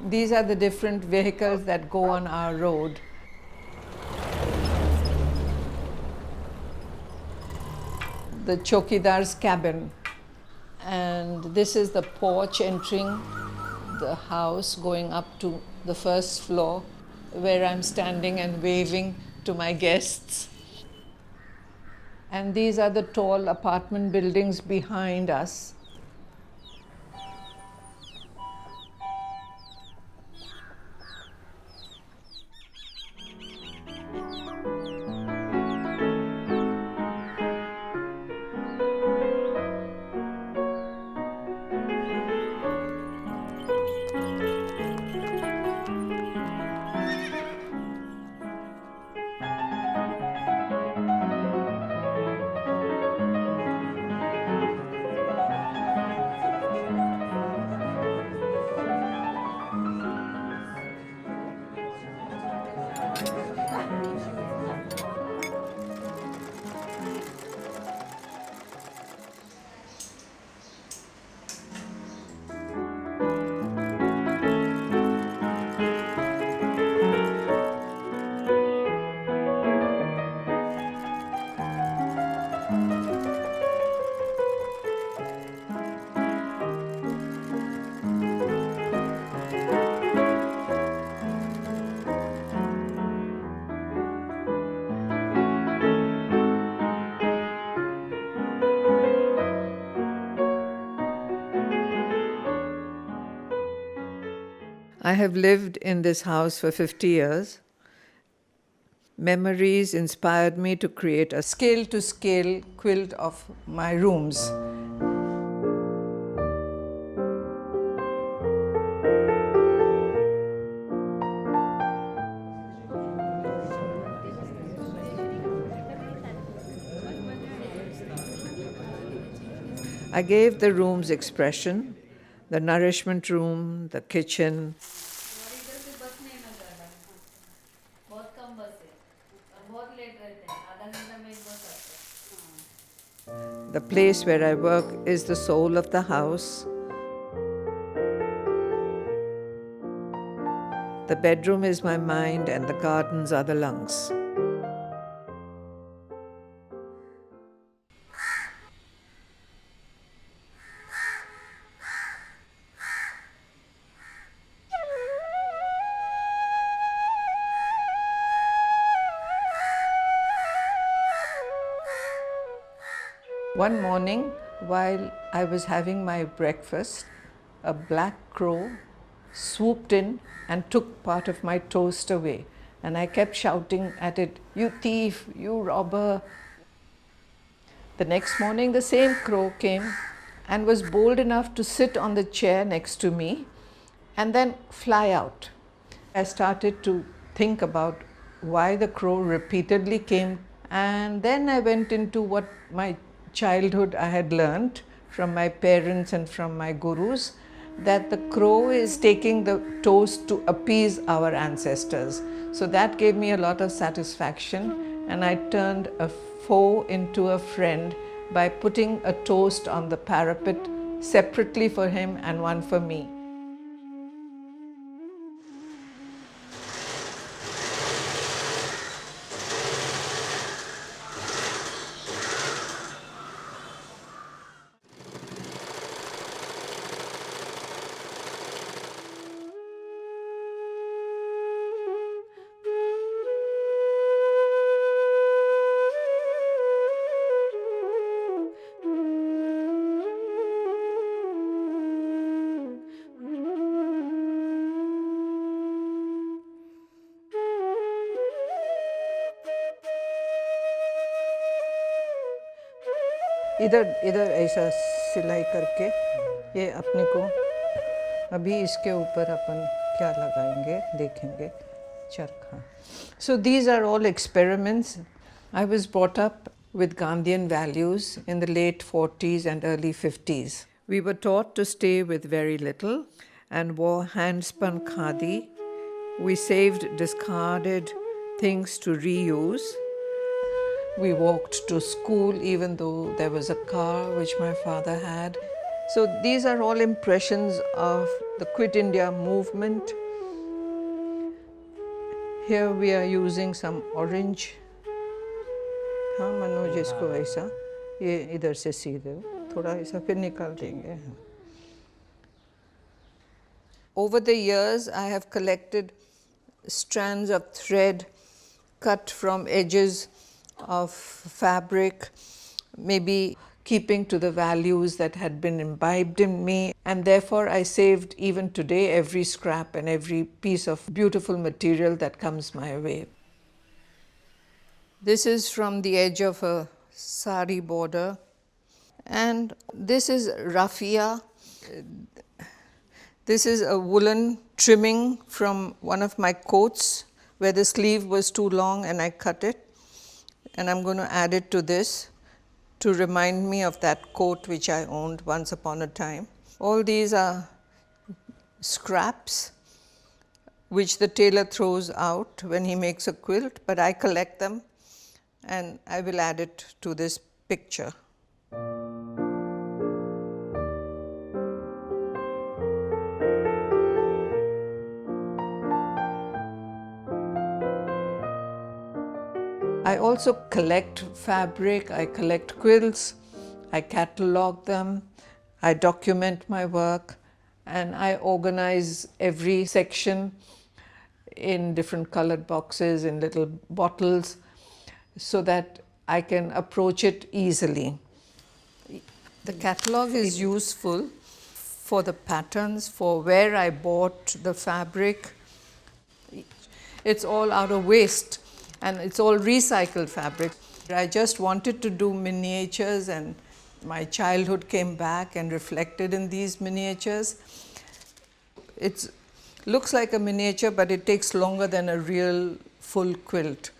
These are the different vehicles that go on our road. The Chowkidar's cabin. And this is the porch entering the house, going up to the first floor, where I'm standing and waving to my guests. And these are the tall apartment buildings behind us. I have lived in this house for 50 years. Memories inspired me to create a scale-to-scale quilt of my rooms. I gave the rooms expression, the nourishment room, the kitchen. The place where I work is the soul of the house. The bedroom is my mind and the gardens are the lungs. One morning, while I was having my breakfast, a black crow swooped in and took part of my toast away. And I kept shouting at it, "You thief, you robber." The next morning, the same crow came and was bold enough to sit on the chair next to me and then fly out. I started to think about why the crow repeatedly came, and then I went into what my childhood I had learned from my parents and from my gurus, that the crow is taking the toast to appease our ancestors. So that gave me a lot of satisfaction, and I turned a foe into a friend by putting a toast on the parapet separately for him and one for me. इधर इधर ऐसा सिलाई करके ये अपने को अभी इसके ऊपर अपन क्या लगाएंगे देखेंगे चरखा. So these are all experiments. I was brought up with Gandhian values in the late 40s and early 50s. We were taught to stay with very little and wore hand-spun khadi. We saved discarded things to reuse. We walked to school even though there was a car which my father had. So these are all impressions of the Quit India movement. Here we are using some orange. हाँ मनोज इसको ऐसा ये इधर से सीधे थोड़ा ऐसा फिर निकाल देंगे. Over the years, I have collected strands of thread cut from edges of fabric, maybe keeping to the values that had been imbibed in me, and therefore I saved even today every scrap and every piece of beautiful material that comes my way. This is from the edge of a sari border, and this is raffia. This is a woolen trimming from one of my coats where the sleeve was too long and I cut it, and I'm going to add it to this to remind me of that coat which I owned once upon a time. All these are scraps which the tailor throws out when he makes a quilt, but I collect them and I will add it to this picture. I also collect fabric, I collect quilts, I catalog them, I document my work, and I organize every section in different colored boxes, in little bottles, so that I can approach it easily. The catalog is useful for the patterns, for where I bought the fabric. It's all out of waste. And it's all recycled fabric. I just wanted to do miniatures, and my childhood came back and reflected in these miniatures. It looks like a miniature, but it takes longer than a real full quilt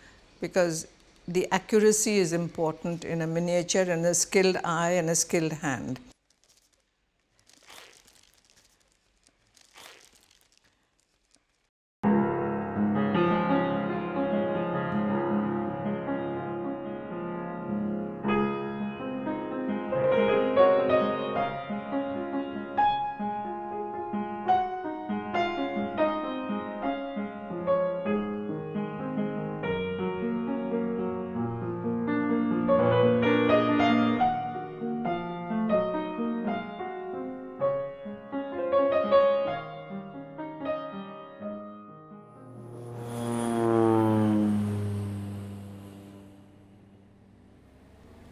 because the accuracy is important in a miniature, and a skilled eye and a skilled hand.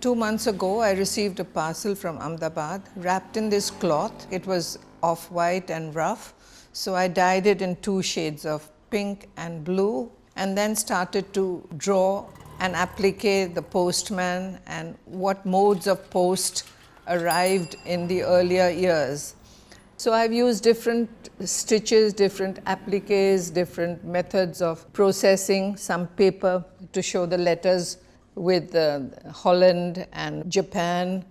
Two months ago, I received a parcel from Ahmedabad wrapped in this cloth. It was off-white and rough, so I dyed it in two shades of pink and blue, and then started to draw an appliqué, the postman, and what modes of post arrived in the earlier years. So I've used different stitches, different appliques, different methods of processing, some paper to show the letters with Holland and Japan.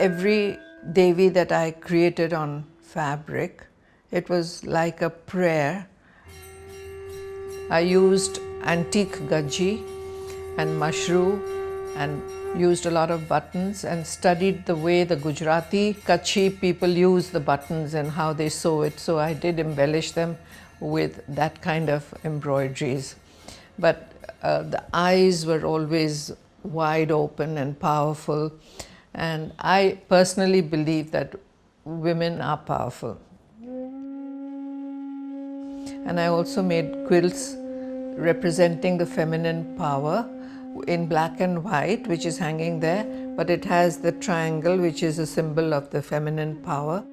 Every Devi that I created on fabric, it was like a prayer. I used antique gaji and mushroom and used a lot of buttons and studied the way the Gujarati Kutchi people use the buttons and how they sew it. So I did embellish them with that kind of embroideries. But the eyes were always wide open and powerful. And I personally believe that women are powerful. And I also made quilts representing the feminine power in black and white, which is hanging there, but it has the triangle, which is a symbol of the feminine power.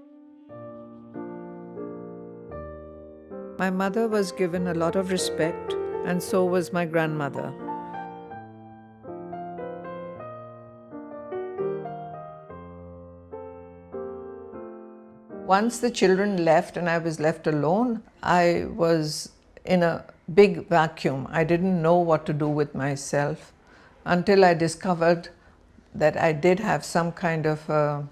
My mother was given a lot of respect, and so was my grandmother. Once the children left and I was left alone, I was in a big vacuum. I didn't know what to do with myself until I discovered that I did have some kind of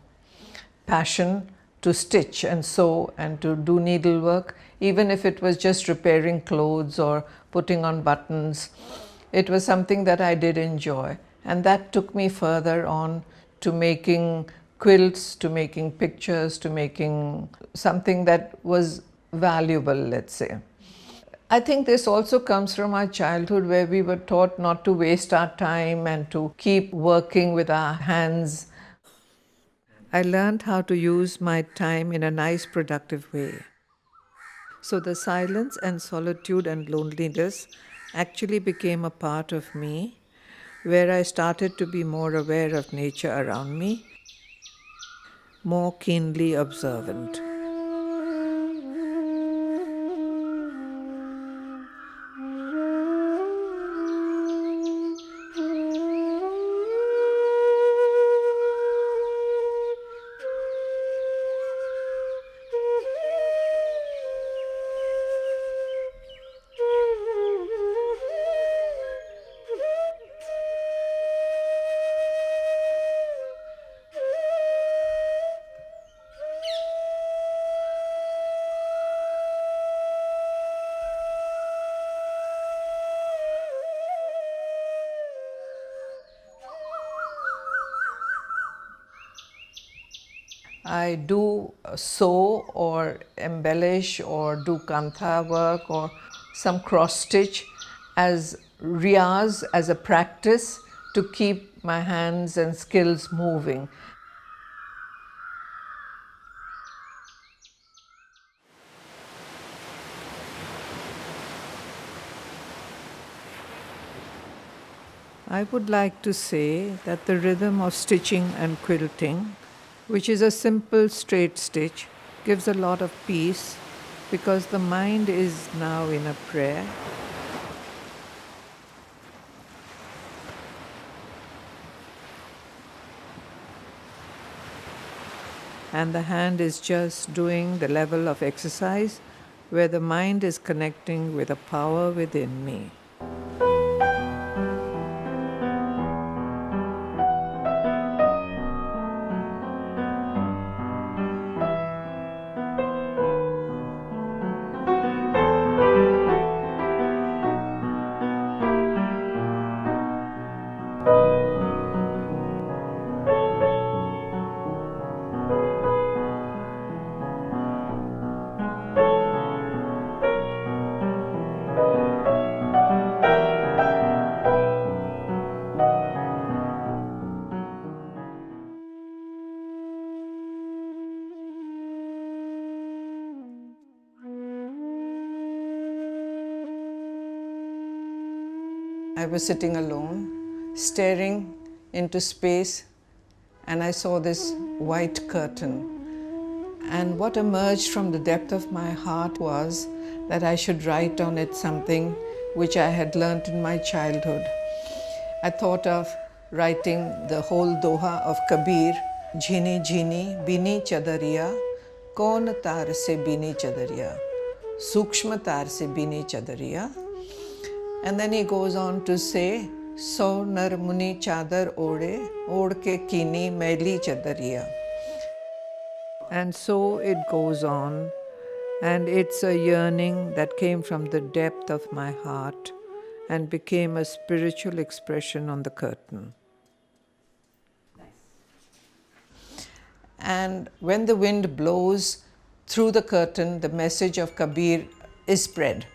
passion to stitch and sew and to do needlework, even if it was just repairing clothes or putting on buttons. It was something that I did enjoy, and that took me further on to making quilts, to making pictures, to making something that was valuable, let's say. I think this also comes from our childhood, where we were taught not to waste our time and to keep working with our hands. I learned how to use my time in a nice, productive way. So the silence and solitude and loneliness actually became a part of me, where I started to be more aware of nature around me, more keenly observant. I do sew or embellish or do kantha work or some cross stitch as riyaz, as a practice to keep my hands and skills moving. I would like to say that the rhythm of stitching and quilting, which is a simple straight stitch, gives a lot of peace because the mind is now in a prayer. And the hand is just doing the level of exercise where the mind is connecting with a power within me. I was sitting alone, staring into space, and I saw this white curtain. And what emerged from the depth of my heart was that I should write on it something which I had learnt in my childhood. I thought of writing the whole doha of Kabir, Jhini Jhini Bini Chadariya, Kaun Tar Se Bini Chadariya, Sukshma Tar Se Bini Chadariya. And then he goes on to say, So nar muni chadar ode, od ke kini maili chadariya. And so it goes on, and it's a yearning that came from the depth of my heart and became a spiritual expression on the curtain. And when the wind blows through the curtain, the message of Kabir is spread.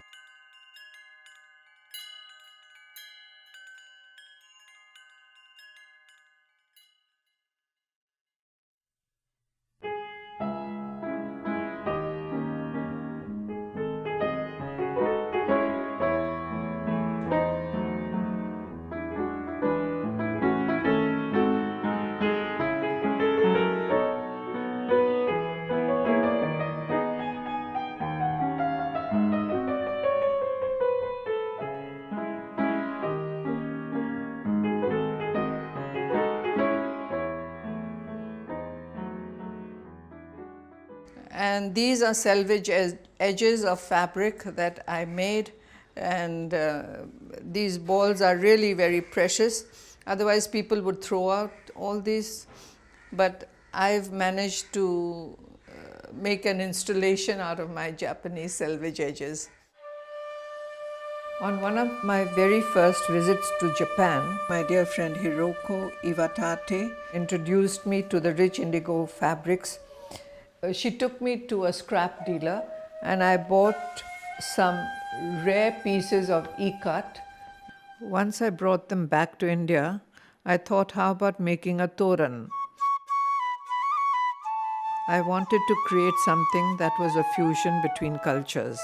And these are selvage edges of fabric that I made, and these balls are really very precious. Otherwise people would throw out all these, but I've managed to make an installation out of my Japanese selvage edges. On one of my very first visits to Japan, my dear friend Hiroko Iwatate introduced me to the rich indigo fabrics. She took me to a scrap dealer and I bought some rare pieces of ikat. Once I brought them back to India, I thought, how about making a toran? I wanted to create something that was a fusion between cultures.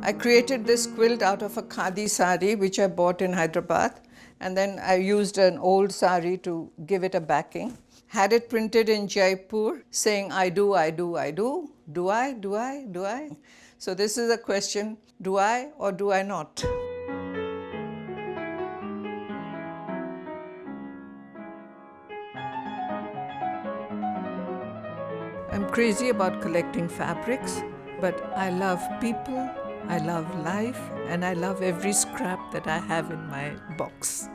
I created this quilt out of a khadi sari which I bought in Hyderabad, and then I used an old sari to give it a backing. Had it printed in Jaipur saying I do, I do, I do. Do I, do I, do I? So this is a question, do I or do I not? I'm crazy about collecting fabrics, but I love people, I love life, and I love every scrap that I have in my box.